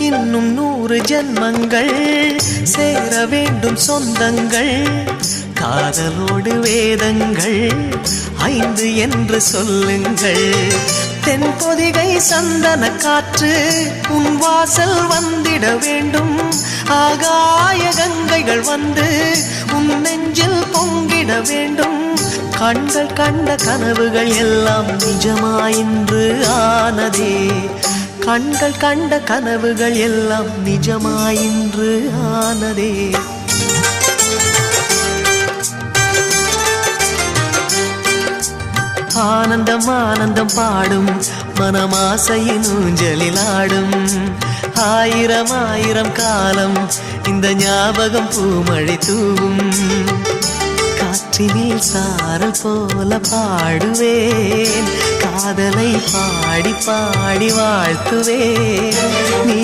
இன்னும் 100 ஜென்மங்கள் சேர வேண்டும் சொந்தங்கள் காதலோடு வேதங்கள் 5 என்று சொல்லுங்கள் தென்பொதிகை சந்தன காற்று உன் வாசல் வந்திட வேண்டும் ஆகாய கங்கைகள் வந்து உன் நெஞ்சில் பொங்கிட வேண்டும் கண்கள் கண்ட கனவுகள் எல்லாம் நிஜமாயின்று ஆனதே கண்கள் கண்ட கனவுகள் எல்லாம் நிஜமாயின்று ஆனதே ஆனந்தம் ஆனந்தம் பாடும் மனமாசையின் ஊஞ்சலில் ஆடும் ஆயிரம் ஆயிரம் காலம் இந்த ஞாபகம் பூமழை தூவும் காற்றினில் சாரல் போல பாடுவேன் காதலை பாடி பாடி வாழ்த்துவேன் நீ